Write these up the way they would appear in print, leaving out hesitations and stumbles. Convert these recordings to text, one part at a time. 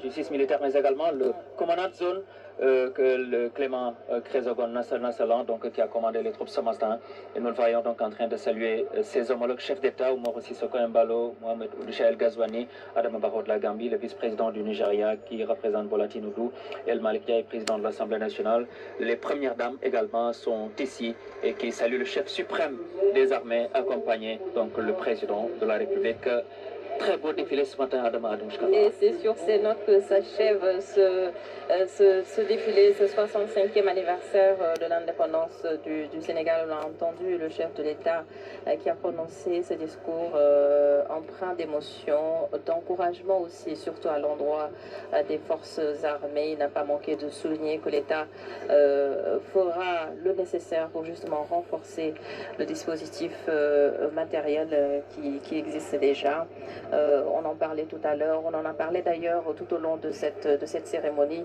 Justice militaire, mais également le commandant de zone que le Clément Crézogon Nassalan, donc qui a commandé les troupes ce matin. Et nous le voyons donc en train de saluer ses homologues chefs d'État, Oumaro Sissoko Embalo, Mohamed Ould El Ghazouani, Adama Barrow de la Gambie, le vice-président du Nigeria qui représente Bola Tinubu, El Malick Ndiaye, président de l'Assemblée nationale. Les premières dames également sont ici et qui saluent le chef suprême des armées, accompagné donc le président de la République. Très beau défilé ce matin, Adama Adamchka. Et c'est sur ces notes que s'achève ce défilé, ce 65e anniversaire de l'indépendance du Sénégal. On a entendu le chef de l'État qui a prononcé ce discours empreint d'émotion, d'encouragement aussi, surtout à l'endroit des forces armées. Il n'a pas manqué de souligner que l'État fera le nécessaire pour justement renforcer le dispositif matériel qui existe déjà. On en parlait tout à l'heure, on en a parlé d'ailleurs tout au long de cette cérémonie.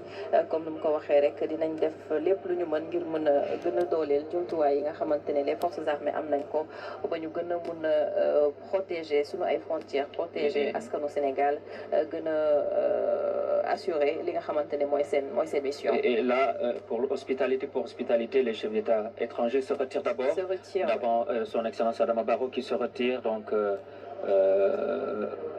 Comme nous l'avons dit, dinañ def lépp lu ñu mën ngir mën a gën a dooleel jumtuwaay yi nga xamante ne les forces armées am nañ ko ba ñu gën a mën a protéger sunu ay frontières, protéger askanu Sénégal, gën a assurer li nga xamante ne mooy seen mission. Et là, pour hospitalité, les chefs d'État étrangers se retirent d'abord. D'abord, son Excellence Adama Barrow qui se retire, donc.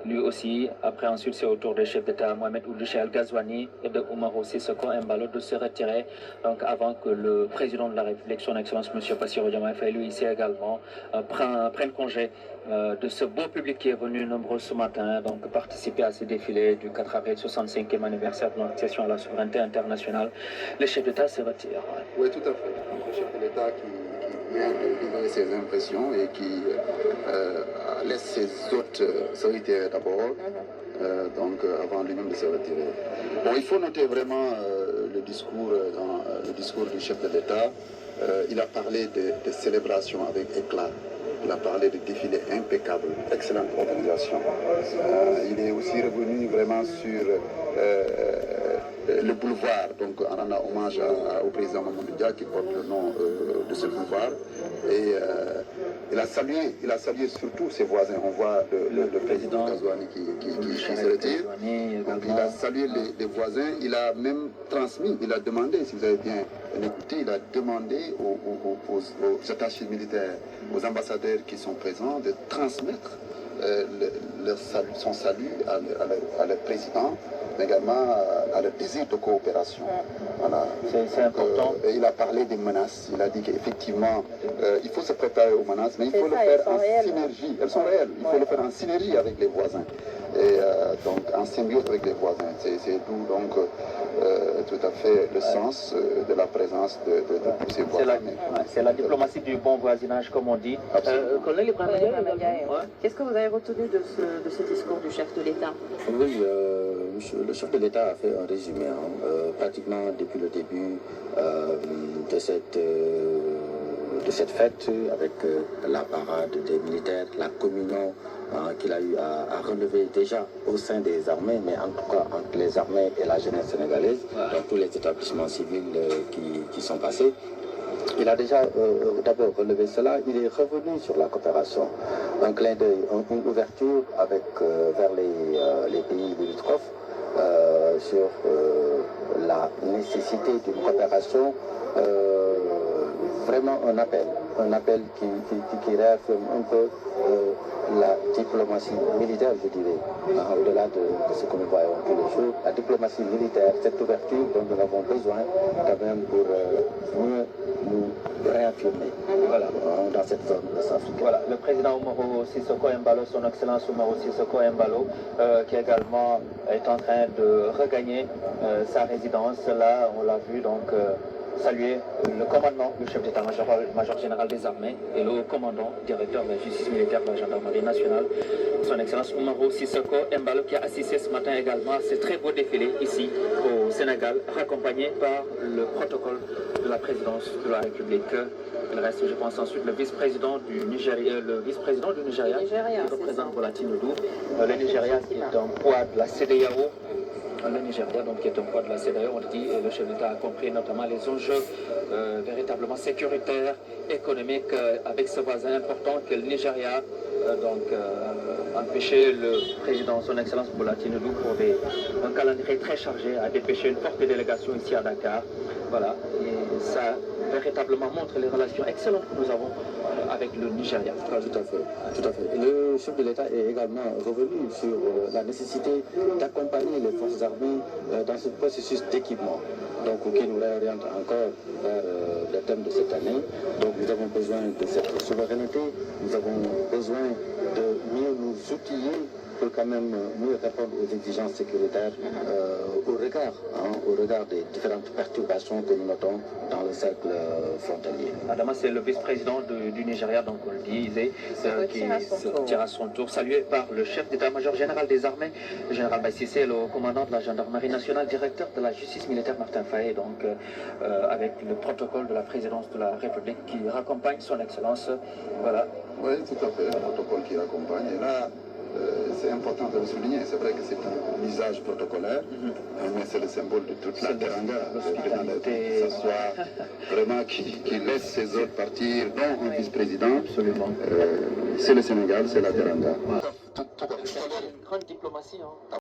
Lui aussi, après ensuite c'est au tour des chefs d'État Mohamed Ould El Ghazouani et de Oumaro Sissoko Embalo de se retirer, donc avant que le président de la République, son Excellence M. Bassirou Diomaye Faye, lui ici également, prenne congé de ce beau public qui est venu nombreux ce matin, donc participer à ce défilé du 4 avril, 65e anniversaire de l'accession à la souveraineté internationale. Les chefs d'État se retirent. Oui, tout à fait. Le chef de l'État qui vient de livrer ses impressions et qui laisse ses hôtes se retirer d'abord, donc avant lui-même de se retirer. Bon, il faut noter vraiment le discours du chef de l'État. Il a parlé de célébration avec éclat. Il a parlé de défilé impeccable, excellente organisation. Il est aussi revenu vraiment sur le boulevard, donc on rend hommage au président Mamadou Dia qui porte le nom de ce boulevard. Et il a salué surtout ses voisins. On voit le président Ghazouani qui se retire. Donc il a salué les voisins. Il a même transmis, il a demandé, si vous avez bien écouté, il a demandé aux attachés militaires, aux ambassadeurs qui sont présents de transmettre son salut à leur président, mais également à leur désir de coopération. Voilà. C'est important. Il a parlé des menaces. Il a dit qu'effectivement, il faut se préparer aux menaces, mais il faut le faire en synergie. Elles sont réelles. Il faut le faire en synergie avec les voisins. Et donc en symbiose avec les voisins. C'est d'où donc tout à fait le sens de la présence de tous ces voisins. C'est la diplomatie du bon voisinage, comme on dit. Qu'est-ce que vous avez retenu de ce discours du chef de l'État? Oui, le chef de l'État a fait un résumé, pratiquement depuis le début de cette fête, avec la parade des militaires, la communion qu'il a eu à relever déjà au sein des armées, mais en tout cas entre les armées et la jeunesse sénégalaise, dans tous les établissements civils qui sont passés. Il a déjà d'abord relevé cela. Il est revenu sur la coopération, un clin d'œil, une ouverture vers les pays limitrophes sur la nécessité d'une coopération, vraiment un appel qui réaffirme un peu la diplomatie militaire, je dirais, au-delà de ce que nous voyons tous les jours. La diplomatie militaire, cette ouverture dont nous avons besoin quand même pour mieux nous réaffirmer dans cette zone de Centrafrique. Voilà, le président Oumaro Sissoko Embalo, son Excellence Oumaro Sissoko Embalo, qui également est en train de regagner sa résidence. Là, on l'a vu donc saluer le commandant, le chef d'état-major général des armées et le commandant, directeur de la justice militaire de la gendarmerie nationale, son Excellence Oumaro Sissoko Embalo, qui a assisté ce matin également à ce très beau défilé ici au Sénégal, raccompagné par le protocole de la présidence de la République. Il reste, je pense, ensuite le vice-président du Nigeria, qui représente Bola Tinubu. Le Nigeria qui est un poids de la CEDEAO. Le Nigeria, donc, qui est un poids de la CEDEAO, on dit, et le chef d'État a compris notamment les enjeux véritablement sécuritaires, économiques, avec ce voisin important que le Nigeria, donc empêché le président, son excellence Bola Tinubu, pour un calendrier très chargé, à dépêcher une forte délégation ici à Dakar. Voilà, et ça véritablement montre les relations excellentes que nous avons avec le Nigeria. Ah, tout à fait, tout à fait. Et le chef de l'État est également revenu sur la nécessité d'accompagner les forces armées dans ce processus d'équipement. Donc, qui nous réoriente encore vers le thème de cette année. Donc, nous avons besoin de cette souveraineté, nous avons besoin de mieux nous outiller pour quand même mieux répondre aux exigences sécuritaires au regard des différentes perturbations que nous notons dans le cercle frontalier. Adama, c'est le vice-président du Nigeria, donc on le disait, qui se tire à son tour, salué par le chef d'état-major général des armées, le général Bassissé, le commandant de la gendarmerie nationale, directeur de la justice militaire Martin Faye, donc avec le protocole de la présidence de la République qui raccompagne son excellence. Voilà. Oui, tout à fait, un protocole qui accompagne. Et là, c'est important de le souligner. C'est vrai que c'est un usage protocolaire, mais c'est le symbole de toute la teranga, l'hospitalité, que ce soit vraiment qui laisse ses autres partir, dont un vice-président. Absolument. C'est le Sénégal, c'est la teranga. Une grande diplomatie. Hein.